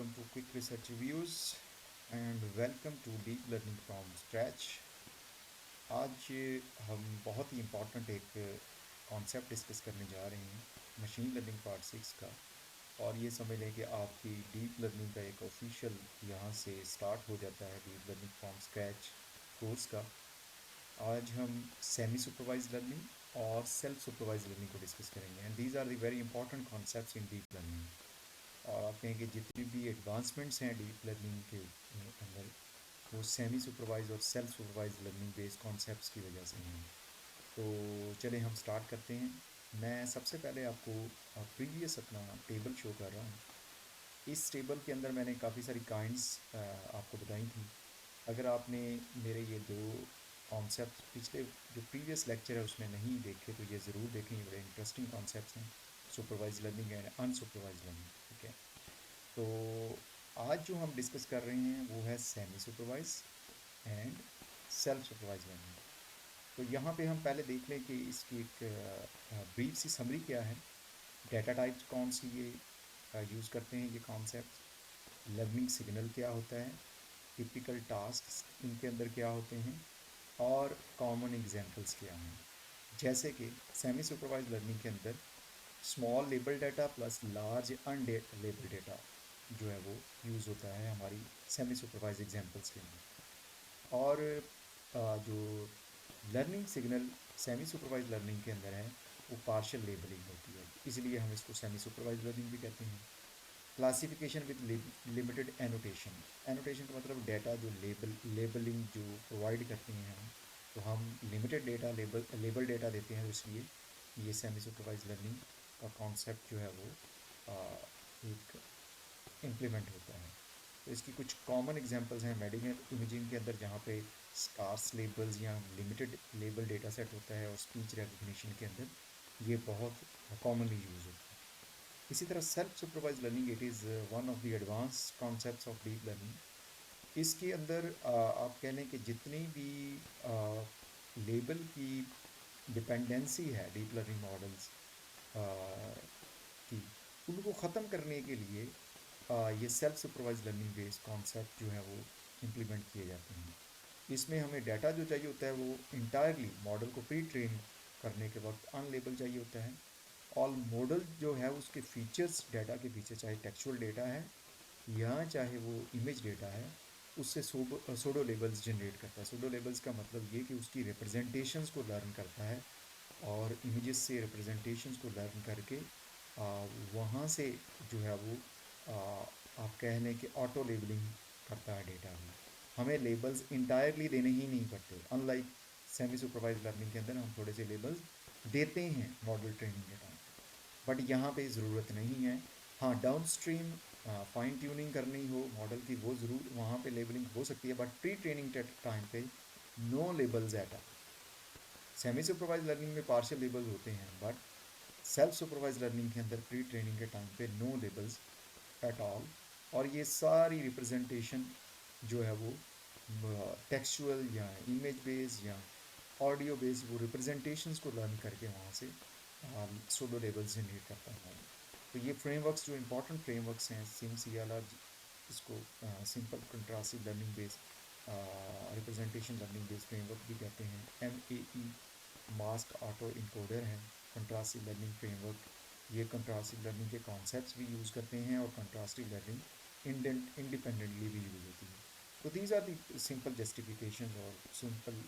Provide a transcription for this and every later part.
welcome to Quick Research Reviews and welcome to Deep Learning from Scratch। आज हम बहुत ही important एक concept discuss करने जा रहे हैं मशीन लर्निंग पार्ट 6 का। और ये समझ लें कि आपकी डीप लर्निंग का एक ऑफिशियल यहाँ से स्टार्ट हो जाता है deep learning from scratch course का। आज हम सेमी सुपरवाइज लर्निंग और सेल्फ सुपरवाइज लर्निंग को डिस्कस करेंगे and these are the very important concepts in deep learning. और आप कहें कि जितनी भी एडवांसमेंट्स हैं डीप लर्निंग के अंदर वो सेमी सुपरवाइज और self supervise learning based concepts की वजह से हैं। तो चलें हम स्टार्ट करते हैं। मैं सबसे पहले आपको प्रीवियस अपना टेबल शो कर रहा हूँ। इस टेबल के अंदर मैंने काफ़ी सारी काइंड्स आपको बताई थी। अगर आपने मेरे ये दो कॉन्सेप्ट पिछले जो प्रीवियस लेक्चर है उसमें नहीं देखे तो ये ज़रूर देखें, ये बड़े इंटरेस्टिंग कॉन्सेप्ट्स हैं, supervise learning and unsupervise learning. ठीक है, तो आज जो हम डिस्कस कर रहे हैं वो है semi supervise and self supervise learning. तो यहाँ पे हम पहले देख लें कि इसकी एक ब्रीफ सी समरी क्या है, डेटा टाइप्स कौन सी ये यूज़ करते हैं ये कॉन्सेप्ट, लर्निंग सिग्नल क्या होता है, टिपिकल टास्क इनके अंदर क्या होते हैं और कॉमन एग्जांपल्स क्या हैं। जैसे कि सेमी सुपरवाइज लर्निंग के अंदर small label data plus large unlabel data जो है वो यूज़ होता है हमारी सेमी सुपरवाइज एग्जांपल्स के अंदर। और जो learning signal semi supervise learning के अंदर है वो पार्शियल लेबलिंग होती है, इसलिए हम इसको सेमी सुपरवाइज लर्निंग भी कहते हैं। Classification with limited annotation, annotation का मतलब डाटा जो लेबलिंग जो प्रोवाइड करते हैं हम, तो हम लिमिटेड डाटा लेबल डाटा देते हैं, तो इसलिए ये सेमी सुपरवाइज लर्निंग का कॉन्सेप्ट जो है वो एक इम्प्लीमेंट होता है। तो इसकी कुछ कॉमन एग्जांपल्स हैं मेडिकल इमेजिंग के अंदर, जहाँ पे स्कार्स लेबल्स या लिमिटेड लेबल डेटा सेट होता है, और स्पीच रिकग्निशन के अंदर ये बहुत कॉमनली यूज़ होता है। इसी तरह self supervise learning it is one of the advance concepts of deep learning. इसके अंदर आप कह लें कि जितनी भी लेबल की डिपेंडेंसी है डीप लर्निंग मॉडल्स की, उनको ख़त्म करने के लिए ये self supervise learning based concept जो है वो इम्प्लीमेंट किए जाते हैं। इसमें हमें डाटा जो चाहिए होता है वो इंटायरली मॉडल को प्री ट्रेन करने के वक्त अनलेबल चाहिए होता है। ऑल मॉडल जो है उसके फीचर्स डाटा के पीछे, चाहे टेक्सचुअल डेटा है या चाहे वो इमेज डेटा है, उससे सोडो लेबल्स जनरेट करता है। सोडो लेबल्स का मतलब ये कि उसकी रिप्रेजेंटेशंस को लर्न करता है और इमेजेस से रिप्रेजेंटेशंस को लर्न करके वहाँ से जो है वो आप कह लें कि ऑटो लेबलिंग करता है डेटा में। हमें लेबल्स इंटायरली देने ही नहीं पड़ते, अनलाइक सेमी सुपरवाइज लर्निंग के अंदर हम थोड़े से लेबल्स देते हैं मॉडल ट्रेनिंग के टाइम, बट यहाँ पे ज़रूरत नहीं है। हाँ, डाउन स्ट्रीम फाइन ट्यूनिंग करनी हो मॉडल की वो ज़रूर वहाँ पे लेबलिंग हो सकती है, बट प्री ट्रेनिंग टाइम पे no labels at all. Semi supervise learning में पार्शियल लेबल्स होते हैं, बट सेल्फ सुपरवाइज लर्निंग के अंदर प्री ट्रेनिंग के टाइम पे नो लेबल्स एट ऑल। और ये सारी रिप्रेजेंटेशन जो है वो टेक्सचुअल या इमेज बेस्ड या ऑडियो बेस्ड वो रिप्रेजेंटेशंस को लर्न करके वहाँ से सोडो लेबल्स जनरेट करता है। तो ये फ्रेमवर्क्स जो इंपॉर्टेंट फ्रेमवर्क्स हैं, SIMCLR, इसको simple contrastive learning based representation learning based framework भी कहते हैं। MAE मास्क ऑटो इनकोडर हैं कंट्रास्टिव लर्निंग फ्रेमवर्क। ये कंट्रास्टिव लर्निंग के कॉन्सेप्ट्स भी यूज़ करते हैं और कंट्रास्टिव लर्निंग इंडिपेंडेंटली भी यूज़ होती है। तो these are the simple justification और simple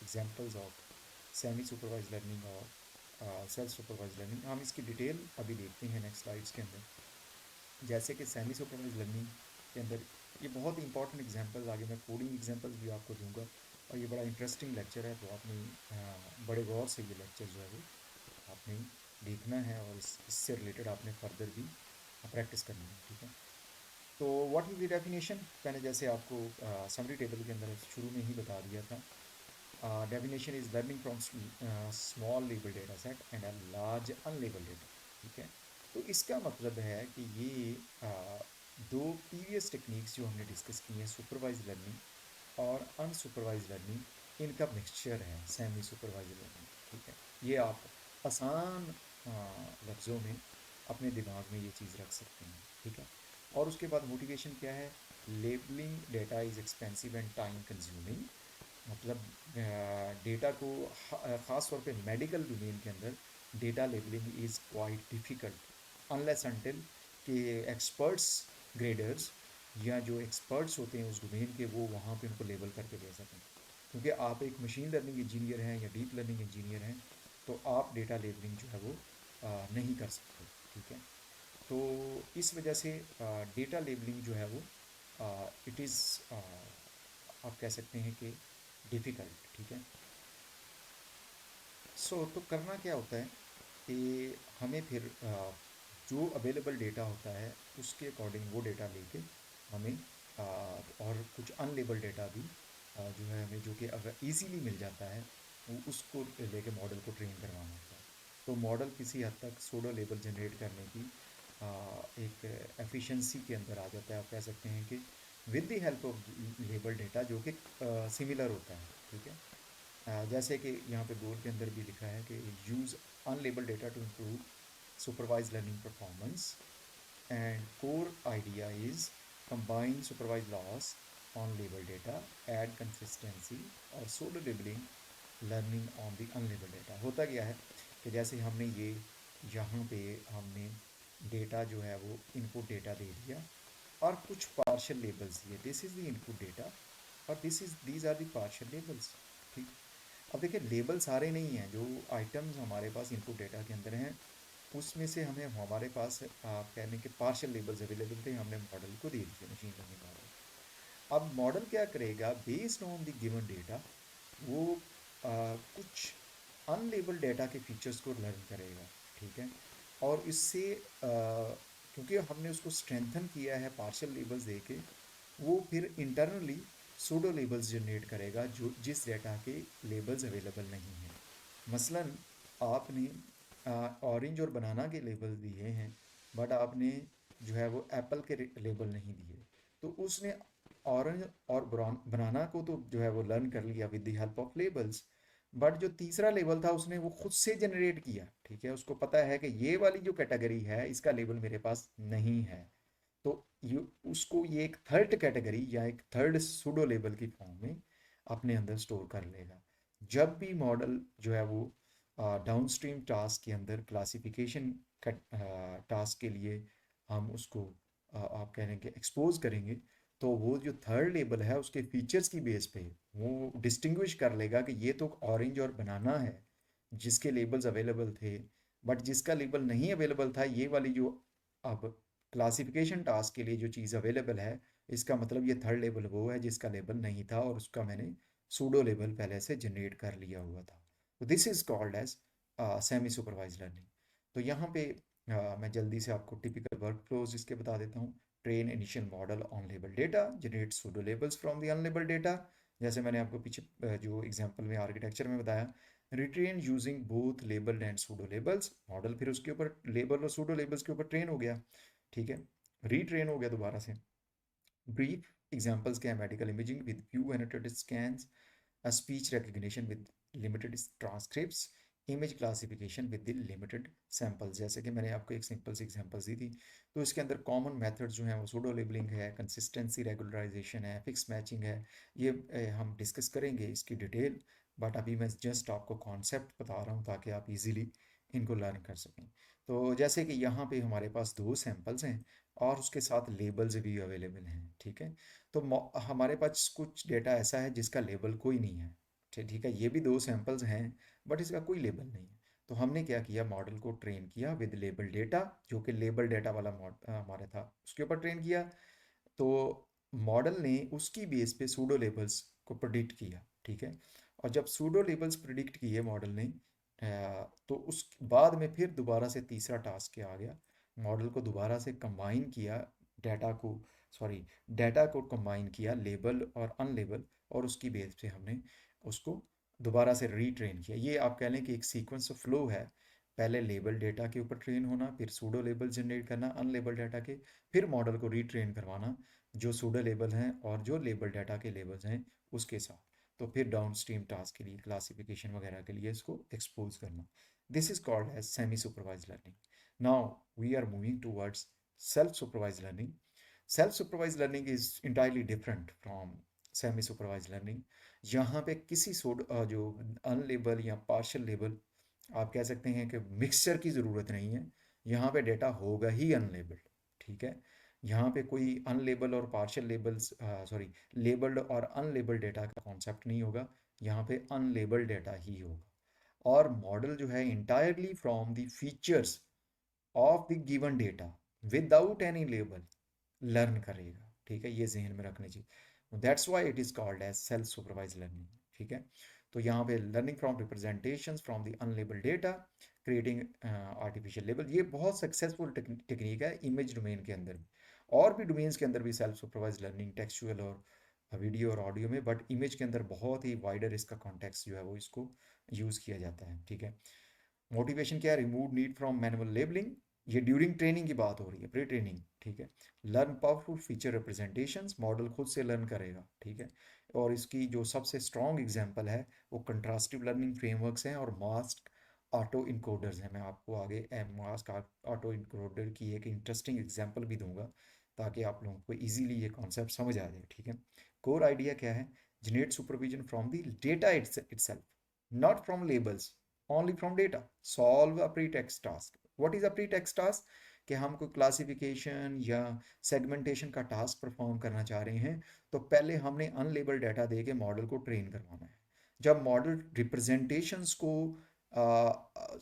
examples of semi supervise learning और सेल्फ सुपरवाइज लर्निंग। हम इसकी डिटेल अभी देखते हैं नेक्स्ट स्लाइड्स के अंदर। जैसे कि सेमी सुपरवाइज लर्निंग के अंदर ये बहुत ही इंपॉर्टेंट एग्जांपल्स, आगे मैं कोडिंग एग्जांपल्स भी आपको दूंगा, और ये बड़ा इंटरेस्टिंग लेक्चर है, तो आपने बड़े गौर से ये लेक्चर जो है वो आपने देखना है और इससे रिलेटेड आपने फर्दर भी प्रैक्टिस करनी है। ठीक है, तो व्हाट इज़ द डेफिनेशन, मैंने जैसे आपको समरी टेबल के अंदर शुरू में ही बता दिया था। Definition is learning from small label data set and a large unlabel data. ठीक है, तो इसका मतलब है कि ये दो प्रीवियस टेक्निक्स जो हमने डिस्कस की हैं, सुपरवाइज लर्निंग और अनसुपरवाइज लर्निंग, इनका मिक्सचर है सेमी सुपरवाइज लर्निंग। ठीक है, ये आप आसान लफ्ज़ों में अपने दिमाग में ये चीज़ रख सकते हैं। ठीक है, और उसके बाद मोटिवेशन क्या है, labelling data is expensive and time consuming. मतलब डेटा को ख़ास तौर पे मेडिकल डोमेन के अंदर data labelling is quite difficult unless until कि एक्सपर्ट्स ग्रेडर्स या जो एक्सपर्ट्स होते हैं उस डोमेन के, वो वहाँ पे उनको लेबल करके दे सकें। क्योंकि आप एक मशीन लर्निंग इंजीनियर हैं या डीप लर्निंग इंजीनियर हैं, तो आप डेटा लेबलिंग जो है वो नहीं कर सकते। ठीक है, तो इस वजह से डेटा लेबलिंग जो है वो इट इज़ आप कह सकते हैं कि डिफ़िकल्ट। ठीक है, तो करना क्या होता है कि हमें फिर जो अवेलेबल डेटा होता है उसके अकॉर्डिंग वो डेटा लेके हमें और कुछ अनलेबल डेटा भी जो है हमें, जो कि अगर इजीली मिल जाता है, वो उसको लेके मॉडल को ट्रेन करवाना होता है। तो मॉडल किसी हद तक सूडो लेबल जनरेट करने की एक एफिशिएंसी के अंदर आ जाता है। आप कह सकते हैं कि with the help of label data जो कि सिमिलर होता है। ठीक है, जैसे कि यहाँ पे बोर्ड के अंदर भी लिखा है कि use unlabel data to improve supervise learning performance and core idea is combine supervise loss on label data, add consistency और pseudo labeling learning on the unlabel data. होता क्या है कि जैसे हमने ये यहाँ पे हमने डेटा जो है वो इनपुट डेटा दे दिया और कुछ पार्शियल लेबल्स दिए, this is the input data और these are the partial labels. ठीक, अब देखिए लेबल सारे नहीं हैं, जो आइटम्स हमारे पास इनपुट डेटा के अंदर हैं उसमें से हमें हमारे पास आप कहने के पार्शियल लेबल्स अवेलेबल थे, हमने मॉडल को दे दिए, मशीन लर्निंग मॉडल। अब मॉडल क्या करेगा, based on the given data वो कुछ अनलेबल डेटा के फीचर्स को लर्न करेगा। ठीक है, और इससे क्योंकि हमने उसको स्ट्रेंथन किया है पार्शियल लेबल्स दे के, वो फिर इंटरनली सूडो लेबल्स जनरेट करेगा जो जिस डेटा के लेबल्स अवेलेबल नहीं हैं। मसलन आपने ऑरेंज और बनाना के लेबल दिए हैं, बट आपने जो है वो एप्पल के लेबल नहीं दिए, तो उसने ऑरेंज और बनाना को तो जो है वो लर्न कर लिया with the help of labels, but जो तीसरा लेबल था उसने वो खुद से जनरेट किया। ठीक है, उसको पता है कि ये वाली जो कैटेगरी है इसका लेबल मेरे पास नहीं है, तो ये उसको ये एक थर्ड कैटेगरी या एक थर्ड सूडो लेबल की फॉर्म में अपने अंदर स्टोर कर लेगा। जब भी मॉडल जो है वो डाउनस्ट्रीम टास्क के अंदर क्लासिफिकेशन टास्क के लिए हम उसको आप कह रहे हैं कि एक्सपोज करेंगे, तो वो जो थर्ड लेबल है उसके फीचर्स की बेस पे वो डिस्टिंग्विश कर लेगा कि ये तो ऑरेंज और बनाना है जिसके लेबल्स अवेलेबल थे, बट जिसका लेबल नहीं अवेलेबल था ये वाली जो अब क्लासिफिकेशन टास्क के लिए जो चीज़ अवेलेबल है, इसका मतलब ये थर्ड लेबल वो है जिसका लेबल नहीं था और उसका मैंने सूडो लेबल पहले से जनरेट कर लिया हुआ था। तो this is called as semi supervise learning. तो यहाँ पे मैं जल्दी से आपको टिपिकल वर्क फ्लोज इसके बता देता हूँ। Train initial model on label data, generate pseudo labels from the unlabel data, जैसे मैंने आपको पीछे जो एग्जांपल में आर्किटेक्चर में बताया। Retrain using both labelled and pseudo labels, model फिर उसके ऊपर लेबल और सूडो लेबल्स के ऊपर ट्रेन हो गया। ठीक है, रीट्रेन हो गया दोबारा से। ब्रीफ एग्जांपल्स क्या है, medical imaging with few annotated scans, a speech recognition with limited transcripts, image classification with the limited samples। जैसे कि मैंने आपको एक सिंपल सी एग्जांपल्स दी थी, तो इसके अंदर कॉमन मेथड्स जो हैं वो सूडो लेबलिंग है, कंसिस्टेंसी रेगुलराइजेशन है, फिक्स मैचिंग है। ये हम डिस्कस करेंगे इसकी डिटेल, बट अभी मैं जस्ट आपको कॉन्सेप्ट बता रहा हूँ ताकि आप इजीली इनको लर्न कर सकें। तो जैसे कि यहाँ पे हमारे पास दो सैंपल्स हैं और उसके साथ लेबल्स भी अवेलेबल हैं। ठीक है, तो हमारे पास कुछ डेटा ऐसा है जिसका लेबल कोई नहीं है। ठीक है, ये भी दो सैंपल्स हैं बट इसका कोई लेबल नहीं है। तो हमने क्या किया, मॉडल को ट्रेन किया विद लेबल डेटा, जो कि लेबल डेटा वाला हमारा था उसके ऊपर ट्रेन किया। तो मॉडल ने उसकी बेस पे सूडो लेबल्स को प्रिडिक्ट किया। ठीक है, और जब सूडो लेबल्स प्रिडिक्ट किए मॉडल ने तो उस बाद में फिर दोबारा से तीसरा टास्क क्या आ गया, मॉडल को दोबारा से कंबाइन किया डाटा को, सॉरी डाटा को कंबाइन किया लेबल और अनलेबल, और उसकी बेस पे हमने उसको दोबारा से रीट्रेन किया। ये आप कह लें कि एक सीक्वेंस ऑफ फ्लो है, पहले लेबल डेटा के ऊपर ट्रेन होना, फिर सूडो लेबल जनरेट करना अनलेबल डाटा के, फिर मॉडल को रीट्रेन करवाना जो सूडो लेबल हैं और जो लेबल डाटा के लेबल्स हैं उसके साथ, तो फिर डाउन स्ट्रीम टास्क के लिए क्लासिफिकेशन वगैरह के लिए इसको एक्सपोज करना। This is called as semi supervise learning. Now we are moving towards self supervise learning. Self supervise learning is entirely different from semi supervise learning. यहाँ पे किसी जो अनलेबल या पार्शियल लेबल आप कह सकते हैं कि मिक्सचर की ज़रूरत नहीं है। यहाँ पे डेटा होगा ही अनलेबल्ड, ठीक है। यहाँ पे कोई अनलेबल और पार्शियल लेबल्स सॉरी लेबल्ड और अनलेबल्ड डेटा का कॉन्सेप्ट नहीं होगा। यहाँ पे अनलेबल्ड डेटा ही होगा। और मॉडल जो है entirely from the features of the given data without any label learn करेगा, ठीक है। ये जहन में रखनी चाहिए। That's why it is called as self supervise learning, ठीक है। तो यहाँ पे learning from representations from the unlabel data creating artificial label, ये बहुत सक्सेसफुल टेक्निक है इमेज डोमेन के अंदर भी। और भी डोमेन्स के अंदर भी सेल्फ सुपरवाइज लर्निंग टेक्सचुअल और वीडियो और ऑडियो में, बट इमेज के अंदर बहुत ही वाइडर इसका कॉन्टेक्स्ट जो है वो इसको यूज़ किया जाता है, ठीक है। मोटिवेशन क्या है? Remove need from manual labelling. ये ड्यूरिंग ट्रेनिंग की बात हो रही है, प्री ट्रेनिंग, ठीक है। Learn powerful feature representations, model खुद से लर्न करेगा, ठीक है। और इसकी जो सबसे स्ट्रॉन्ग एग्जांपल है वो कंट्रास्टिव लर्निंग फ्रेमवर्क्स हैं और मास्क ऑटो इनकोडर्स हैं। मैं आपको आगे मास्क ऑटो इनकोडर की एक इंटरेस्टिंग एग्जांपल भी दूंगा ताकि आप लोगों को इजीली ये कॉन्सेप्ट समझ आ जाए, ठीक है। कोर आइडिया क्या है? Generate supervision from the data itself, not from labels, only from data. Solve a pre-text task. What is a pre-text task? कि हम कोई क्लासिफिकेशन या सेगमेंटेशन का टास्क परफॉर्म करना चाह रहे हैं, तो पहले हमने अनलेबल डाटा दे के मॉडल को ट्रेन करवाना है। जब मॉडल रिप्रेजेंटेशंस को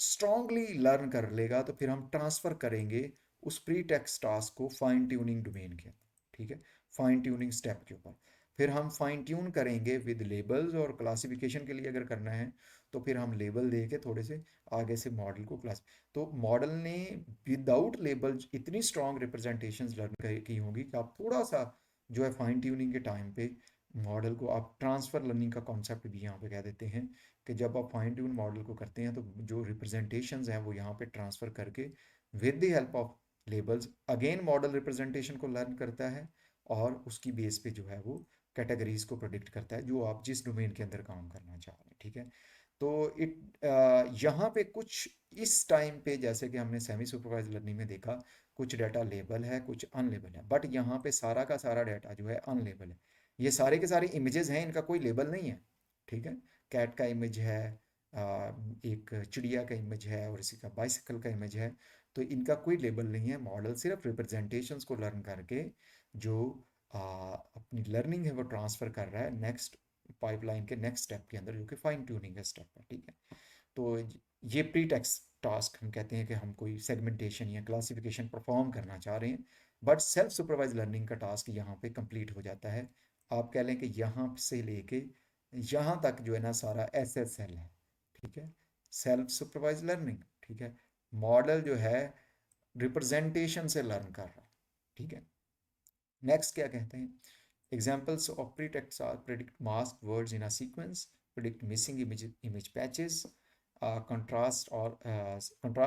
स्ट्रांगली लर्न कर लेगा तो फिर हम ट्रांसफ़र करेंगे उस प्री टेक्स्ट टास्क को फाइन ट्यूनिंग डोमेन के अंदर, ठीक है, फाइन ट्यूनिंग स्टेप के ऊपर। फिर हम फाइन ट्यून करेंगे विद लेबल्स, और क्लासिफिकेशन के लिए अगर करना है तो फिर हम लेबल दे के थोड़े से आगे से मॉडल को क्लास। तो मॉडल ने विदाउट लेबल इतनी स्ट्रॉन्ग रिप्रेजेंटेशंस लर्न की होंगी कि आप थोड़ा सा जो है फाइन ट्यूनिंग के टाइम पे मॉडल को आप ट्रांसफ़र लर्निंग का कॉन्सेप्ट भी यहाँ पे कह देते हैं कि जब आप फाइन ट्यून मॉडल को करते हैं तो जो रिप्रेजेंटेशंस हैं वो यहाँ पे ट्रांसफ़र करके with the help of labels again model representation को लर्न करता है और उसकी बेस पे जो है वो कैटेगरीज को प्रोडिक्ट करता है जो आप जिस डोमेन के अंदर काम करना चाह रहे हैं, ठीक है। तो यहाँ पे कुछ इस टाइम पे जैसे कि हमने सेमी सुपरवाइज लर्निंग में देखा, कुछ डाटा लेबल है कुछ अनलेबल है, बट यहाँ पे सारा का सारा डाटा जो है अनलेबल है। ये सारे के सारे इमेजेस हैं, इनका कोई लेबल नहीं है, ठीक है। कैट का इमेज है, एक चिड़िया का इमेज है और इसी का बाइसिकल का इमेज है। तो इनका कोई लेबल नहीं है। मॉडल सिर्फ रिप्रेजेंटेशंस को लर्न करके जो अपनी लर्निंग है वो ट्रांसफ़र कर रहा है नेक्स्ट पाइपलाइन के नेक्स्ट स्टेप के अंदर, जो कि फाइन ट्यूनिंग का स्टेप है, ठीक है। तो ये प्री टेक्स्ट टास्क हम कहते हैं कि हम कोई सेगमेंटेशन या क्लासिफिकेशन परफॉर्म करना चाह रहे हैं, बट सेल्फ सुपरवाइज लर्निंग का टास्क यहाँ पे कंप्लीट हो जाता है। आप कह लें कि यहाँ से लेके यहाँ तक जो है ना सारा SSL है, ठीक है, सेल्फ सुपरवाइज लर्निंग, ठीक है। मॉडल जो है रिप्रेजेंटेशन से लर्न कर रहा है, ठीक है। नेक्स्ट क्या कहते हैं? Examples of pretext are predict masked words in a sequence, predict missing image patches, contrast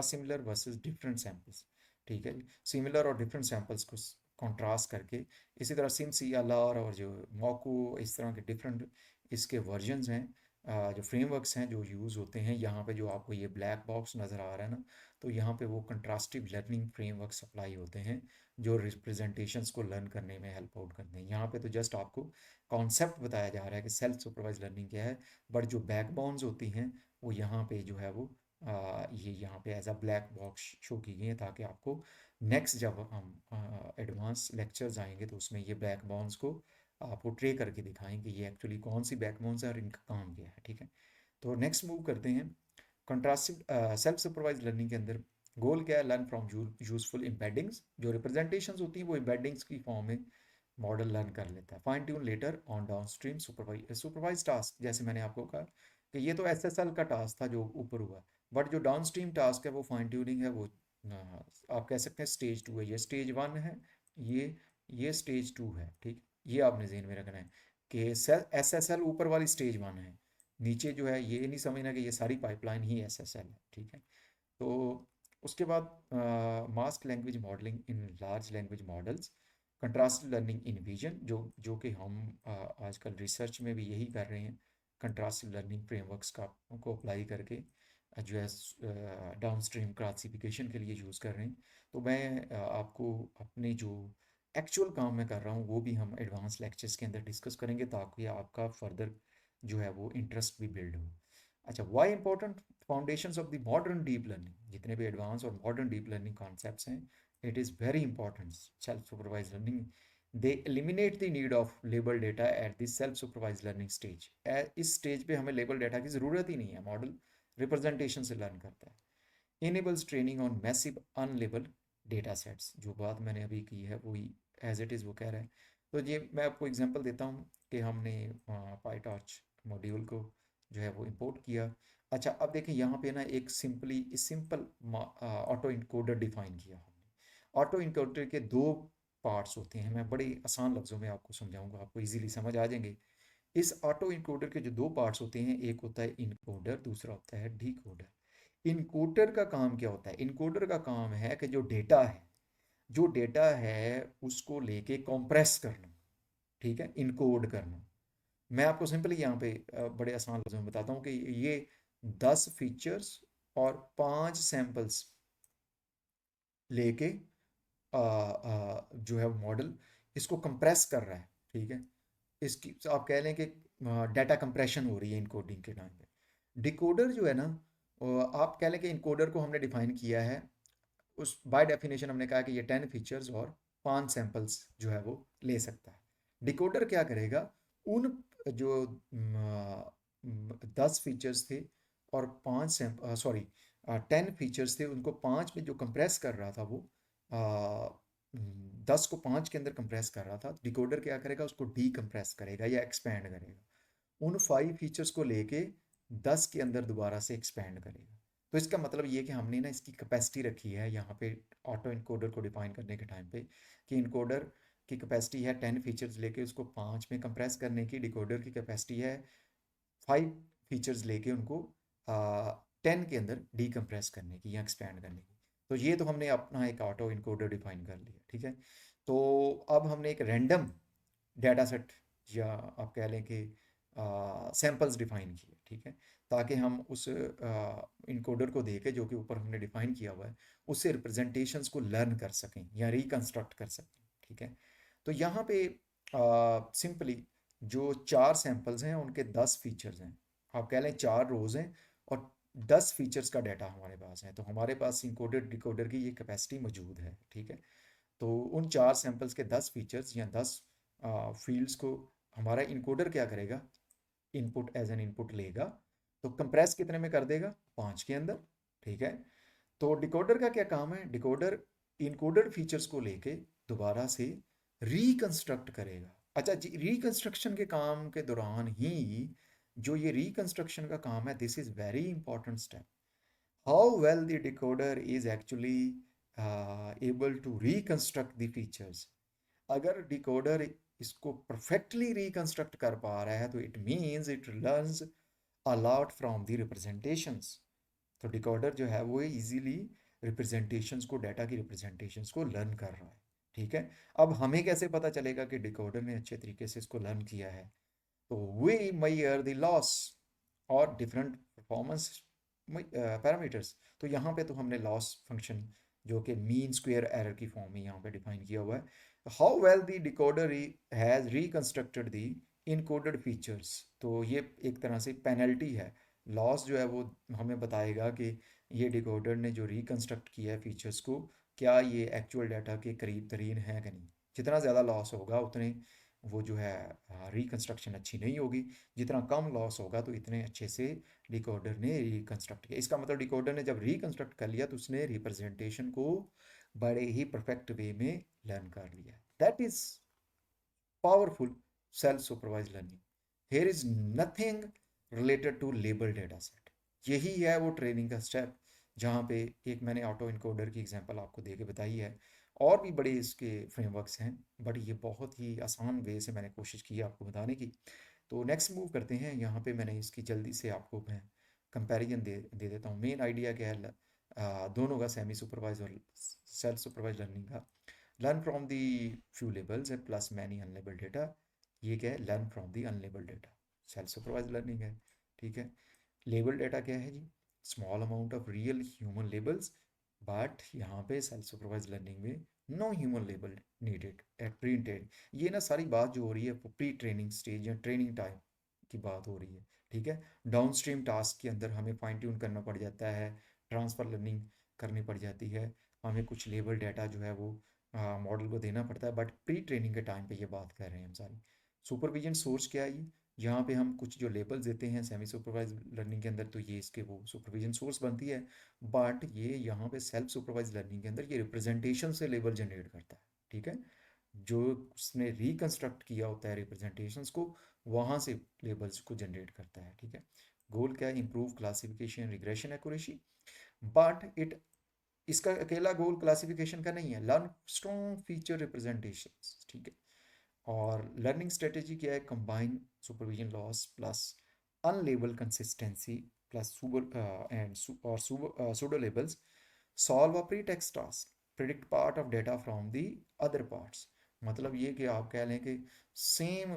similar versus different samples, ठीक है। सिमिलर और डिफरेंट सैम्पल्स को कंट्रास्ट करके, इसी तरह सिम्स या लार और जो मॉकू, इस तरह के डिफरेंट इसके वर्जन्स हैं, जो फ्रेमवर्क्स हैं जो यूज़ होते हैं। यहाँ पे जो आपको ये ब्लैक बॉक्स नज़र आ रहा है ना, तो यहाँ पे वो कंट्रास्टिव लर्निंग फ्रेमवर्क्स अप्लाई होते हैं जो रिप्रेजेंटेशंस को लर्न करने में हेल्प आउट करते हैं। यहाँ पे तो जस्ट आपको कॉन्सेप्ट बताया जा रहा है कि सेल्फ सुपरवाइज लर्निंग क्या है, बट जो बैकबोन्स होती हैं वो यहाँ पे जो है वो ये यहाँ पे as a black box show की गई है, ताकि आपको नेक्स्ट जब हम एडवांस लेक्चर्स आएंगे तो उसमें ये बैकबोन्स को आपको ट्रे करके दिखाएं कि ये एक्चुअली कौन सी बैकबोन्स है और इनका काम क्या है, ठीक है। तो नेक्स्ट मूव करते हैं। कंट्रास्टिव सेल्फ सुपरवाइज लर्निंग के अंदर गोल क्या है? लर्न फ्रॉम यूजफुल एम्बेडिंग्स, जो रिप्रेजेंटेशंस होती हैं वो एम्बेडिंग्स की फॉर्म में मॉडल लर्न कर लेता है। Fine tune later on downstream supervise task, जैसे मैंने आपको कहा कि ये तो SSL का टास्क था जो ऊपर हुआ, बट जो डाउनस्ट्रीम टास्क है वो फाइन ट्यूनिंग है, वो आप कह सकते हैं स्टेज 2 है। ये स्टेज 1 है, ये ये स्टेज 2 है, ठीक। ये आपने जहन में रखना है कि SSL ऊपर वाली स्टेज 1 है, नीचे जो है ये नहीं समझना कि ये सारी पाइपलाइन ही SSL है, ठीक है। तो उसके बाद mask language modelling in large language models, contrast learning in vision, जो कि हम आजकल रिसर्च में भी यही कर रहे हैं, कंट्रास्ट लर्निंग फ्रेमवर्क्स का को अप्लाई करके जो है डाउनस्ट्रीम क्लासिफिकेशन के लिए यूज़ कर रहे हैं। तो मैं आपको अपने जो एक्चुअल काम मैं कर रहा हूँ वो भी हम एडवांस लेक्चर्स के अंदर डिस्कस करेंगे, ताकि आपका फर्दर जो है वो इंटरेस्ट भी बिल्ड हो। अच्छा, why important foundations of the modern deep learning, जितने भी एडवांस और मॉडर्न डीप लर्निंग कॉन्सेप्ट्स हैं, it is very important self supervise learning. They eliminate the need of label data at this self supervise learning stage. इस stage पे हमें label data की ज़रूरत ही नहीं है, मॉडल रिप्रेजेंटेशन से लर्न करता है। Enables training on massive unlabel data sets, जो बात मैंने अभी की है वही एज इट इज़ वो कह रहा है। तो ये मैं आपको एग्जांपल देता हूँ कि हमने पाईटॉर्च मॉड्यूल को जो है वो इंपोर्ट किया। अच्छा, अब देखें यहाँ पे ना एक सिंपल ऑटो इनकोडर डिफाइन किया हमने। ऑटो इनकोडर के दो पार्ट्स होते हैं, मैं बड़े आसान लफ्ज़ों में आपको समझाऊंगा, आपको इजीली समझ आ जाएंगे। इस ऑटो इनकोडर के जो दो पार्ट्स होते हैं, एक होता है इनकोडर, दूसरा होता है डिकोडर। इनकोडर का काम क्या होता है? इनकोडर का काम है कि जो डेटा है उसको लेके कंप्रेस करना, ठीक है, इनकोड करना। मैं आपको सिंपली यहाँ पे बड़े आसान लफ्ज़ों में बताता हूँ कि ये 10 फीचर्स और 5 सैंपल्स लेके जो है मॉडल इसको कंप्रेस कर रहा है, ठीक है। इसकी तो आप कह लें कि डाटा कंप्रेशन हो रही है इनकोडिंग के टाइम पे। डिकोडर जो है ना, आप कह लें कि इनकोडर को हमने डिफाइन किया है, उस बाय डेफिनेशन हमने कहा कि ये 10 फीचर्स और 5 सैंपल्स जो है वो ले सकता है। डिकोडर क्या करेगा, उन जो 10 फीचर्स थे और 5 सॉरी 10 फीचर्स थे, उनको 5 में जो कंप्रेस कर रहा था वो 10 को 5 के अंदर कंप्रेस कर रहा था। डिकोडर क्या करेगा, उसको डी कंप्रेस करेगा या एक्सपैंड करेगा, उन 5 फीचर्स को लेके 10 के अंदर दोबारा से एक्सपैंड करेगा। तो इसका मतलब ये कि हमने ना इसकी कैपेसिटी रखी है यहाँ पे ऑटो इनकोडर को डिफाइन करने के टाइम पे, कि इनकोडर की कैपेसिटी है 10 फीचर्स लेके उसको 5 में कंप्रेस करने की, डिकोडर की कैपेसिटी है 5 फीचर्स लेके उनको 10 के अंदर डीकम्प्रेस करने की या एक्सपैंड करने की। तो ये तो हमने अपना एक ऑटो इनकोडर डिफाइन कर लिया, ठीक है। तो अब हमने एक रैंडम डाटा सेट या आप कह लें कि सैम्पल्स डिफाइन किए, ठीक है, ताकि हम उस इनकोडर को देके जो कि ऊपर हमने डिफाइन किया हुआ है उससे रिप्रेजेंटेशंस को लर्न कर सकें या रिकंस्ट्रक्ट कर सकें, ठीक है। तो यहाँ पे सिंपली जो 4 सैंपल्स हैं उनके 10 फीचर्स हैं, आप कह लें 4 रोज हैं और 10 फीचर्स का डाटा हमारे पास है। तो हमारे पास इनकोडर डिकोडर की ये कैपेसिटी मौजूद है, ठीक है। तो उन 4 सैंपल्स के 10 फीचर्स या 10 फील्ड्स को हमारा इनकोडर क्या करेगा, इनपुट एज एन इनपुट लेगा, तो कंप्रेस कितने में कर देगा, 5 के अंदर, ठीक है। तो डिकोडर का क्या काम है, डिकोडर इनकोडर फीचर्स को लेके दोबारा से रिकंस्ट्रक्ट करेगा। अच्छा जी, रिकंस्ट्रक्शन के काम के दौरान ही जो ये रिकंस्ट्रक्शन का काम है, this is very important step, how well the decoder is actually able to reconstruct the features. अगर डिकोडर इसको परफेक्टली रिकंस्ट्रक्ट कर पा रहा है तो it means it learns a lot from the representations. तो डिकोडर जो है वो इजीली रिप्रेजेंटेशंस को, डाटा की रिप्रेजेंटेशंस को लर्न कर रहा है, ठीक है। अब हमें कैसे पता चलेगा कि डिकोडर ने अच्छे तरीके से इसको लर्न किया है? तो वी मेजर द लॉस और डिफरेंट परफॉर्मेंस पैरामीटर्स। तो यहाँ पे तो हमने लॉस फंक्शन जो कि मीन स्क्वेयर एरर की फॉर्म में यहाँ पे डिफाइन किया हुआ है। How well the decoder has reconstructed the encoded features, तो ये एक तरह से पेनल्टी है। लॉस जो है वो हमें बताएगा कि ये डिकोडर ने जो रिकंस्ट्रक्ट किया है फीचर्स को, क्या ये एक्चुअल डाटा के करीब तरीन है कि नहीं। जितना ज़्यादा लॉस होगा उतने वो जो है रिकंस्ट्रक्शन अच्छी नहीं होगी, जितना कम लॉस होगा तो इतने अच्छे से डिकोडर ने रिकंस्ट्रक्ट किया। इसका मतलब डिकोडर ने जब रिकंस्ट्रक्ट कर लिया तो उसने रिप्रेजेंटेशन को बड़े ही परफेक्ट वे में लर्न कर लिया। That is powerful self supervise learning. Here is nothing related to label data set. यही है वो ट्रेनिंग का स्टेप जहाँ पे एक मैंने ऑटो इनकोडर की एग्जांपल आपको दे के बताई है। और भी बड़े इसके फ्रेमवर्क्स हैं, बट ये बहुत ही आसान वे से मैंने कोशिश की है आपको बताने की। तो नेक्स्ट मूव करते हैं। यहाँ पे मैंने इसकी जल्दी से आपको मैं कंपैरिजन दे देता हूँ। मेन आइडिया क्या है दोनों का, सेमी सुपरवाइज और सेल्फ सुपरवाइज लर्निंग का। Learn from the few labels है प्लस मैनी अनलेबल्ड डेटा। ये क्या है, learn from the unlabelled data, self supervise learning है, ठीक है। लेबल डेटा क्या है जी, small amount of real human labels but यहाँ पे सेल्फ सुपरवाइज लर्निंग में no human label needed at pre train. ये ना सारी बात जो हो रही है वो प्री ट्रेनिंग स्टेज या ट्रेनिंग टाइम की बात हो रही है, ठीक है। डाउन स्ट्रीम टास्क के अंदर हमें फाइन ट्यून करना पड़ जाता है, ट्रांसफ़र लर्निंग करनी पड़ जाती है, हमें कुछ लेबल डाटा जो है वो मॉडल को देना पड़ता है। बट प्री ट्रेनिंग के टाइम पे ये बात कर रहे हैं हम सारी। सुपरविजन सोर्स क्या है ये, यहाँ पे हम कुछ जो लेबल्स देते हैं सेमी सुपरवाइज लर्निंग के अंदर, तो ये इसके वो सुपरविजन सोर्स बनती है। बट ये यहाँ पे सेल्फ सुपरवाइज लर्निंग के अंदर ये रिप्रेजेंटेशन से लेबल जनरेट करता है, ठीक है। जो उसने रिकंस्ट्रक्ट किया होता है रिप्रेजेंटेशंस को, वहाँ से लेबल्स को जनरेट करता है, ठीक है। गोल क्या है, improve classification regression accuracy. But it, इसका अकेला गोल क्लासिफिकेशन का नहीं है, लर्न स्ट्रॉन्ग फीचर रिप्रेजेंटेशंस, ठीक है। और लर्निंग स्ट्रेटेजी क्या है, combine supervision loss plus unlabel consistency plus super and और pseudo labels, solve a pretext task, predict part of data from the other parts. मतलब ये कि आप कह लें कि सेम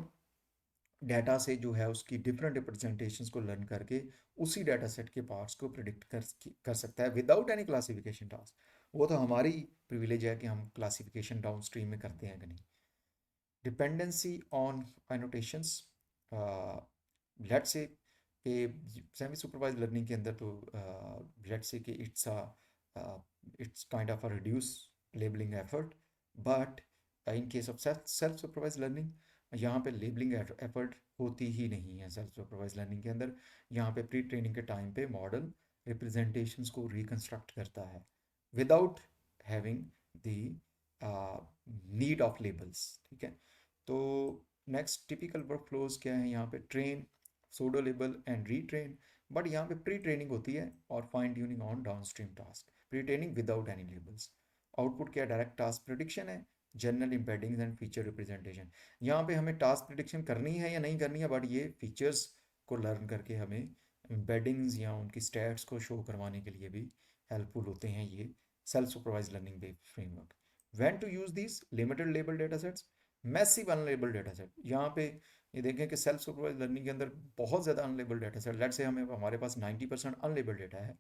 डाटा से जो है उसकी डिफरेंट रिप्रेजेंटेशंस को लर्न करके उसी डाटा सेट के पार्ट्स को प्रिडिक्ट कर सकता है विदाउट एनी क्लासिफिकेशन टास्क। वो तो हमारी प्रिविलेज है कि हम क्लासिफिकेशन डाउन स्ट्रीम में करते हैं कि नहीं। Dependency on annotations, let's say कि सेमी सुपरवाइज लर्निंग के अंदर तो लेट्स से कि it's kind of a reduce labelling effort. But in case of self supervise learning, यहाँ पे लेबलिंग एफर्ट होती ही नहीं है सेल्फ सुपरवाइज लर्निंग के अंदर। यहाँ पे प्री ट्रेनिंग के टाइम पे मॉडल रिप्रेजेंटेशंस को रिकंस्ट्रक्ट करता है without having the need of labels, ठीक है। तो नेक्स्ट टिपिकल वर्क फ्लोज क्या है, यहाँ पे train, pseudo label and retrain. But यहाँ पे प्री ट्रेनिंग होती है और fine tuning on downstream task, pre training without any labels. Output क्या, डायरेक्ट टास्क प्रिडिक्शन है, general embeddings and feature representation. यहाँ पे हमें टास्क प्रिडिक्शन करनी है या नहीं करनी है, बट ये फीचर्स को लर्न करके हमें एम्बेडिंग्स या उनकी स्टैट्स को शो करवाने के लिए भी हेल्पफुल होते हैं ये self supervise learning based framework. When to use this limited label data sets, massive unlabel data set. यहाँ पे ये देखें कि सेल्फ सुपरवाइज लर्निंग के अंदर बहुत ज़्यादा अनलेबल डेटा सेट, लेट से हमें हमारे पास 90% अनलेबल डेटा है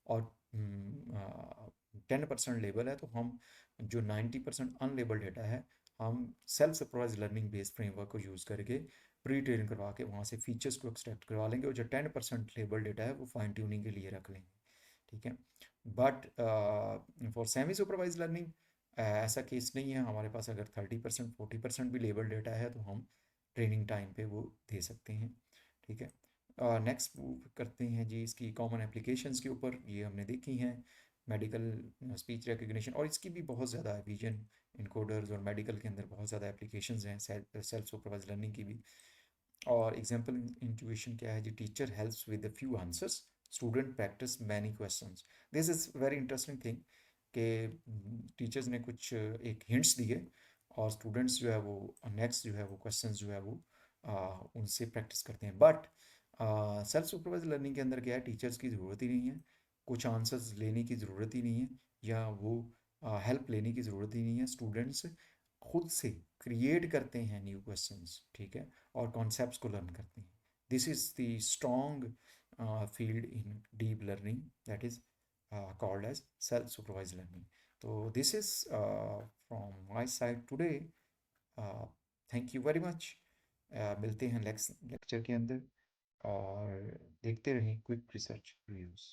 और 10% लेबल है, तो हम जो 90% अनलेबल डेटा है, हम self supervise learning based framework को यूज़ करके प्री ट्रेन करवा के वहाँ से फीचर्स को एक्सट्रैक्ट करवा लेंगे, और जो 10% लेबल डेटा है वो फाइन ट्यूनिंग के लिए रख लेंगे, ठीक है। But for semi supervise learning ऐसा केस नहीं है। हमारे पास अगर 30% 40% भी लेबल डेटा है तो हम ट्रेनिंग टाइम पे वो दे सकते हैं, ठीक है। नेक्स्ट मूव करते हैं जी इसकी कॉमन एप्लीकेशंस के ऊपर। ये हमने देखी हैं, मेडिकल स्पीच रिकग्निशन, और इसकी भी बहुत ज़्यादा है, विजन इनकोडर्स और मेडिकल के अंदर बहुत ज़्यादा एप्लीकेशंस हैं सेल्फ सुपरवाइज लर्निंग की भी। और एग्जाम्पल इंट्यूशन क्या है जी, teacher helps with the few answers, student practice many questions. This is very interesting thing कि टीचर्स ने कुछ एक हिंट्स दिए और स्टूडेंट्स जो है वो नेक्स्ट जो है वो क्वेश्चंस जो है वो उनसे प्रैक्टिस करते हैं। बट सेल्फ सुपरवाइज लर्निंग के अंदर क्या है, टीचर्स की ज़रूरत ही नहीं है, कुछ आंसर्स लेने की ज़रूरत ही नहीं है, या वो हेल्प लेने की ज़रूरत ही नहीं है। स्टूडेंट्स खुद से क्रिएट करते हैं न्यू क्वेश्चंस, ठीक है, और कॉन्सेप्ट्स को लर्न करते हैं। This is the strong field in deep learning that is called as self-supervised learning. So this is from my side today. Thank you very much. मिलते हैं नेक्स्ट लेक्चर के अंदर और देखते रहें क्विक रिसर्च रिव्यूज़।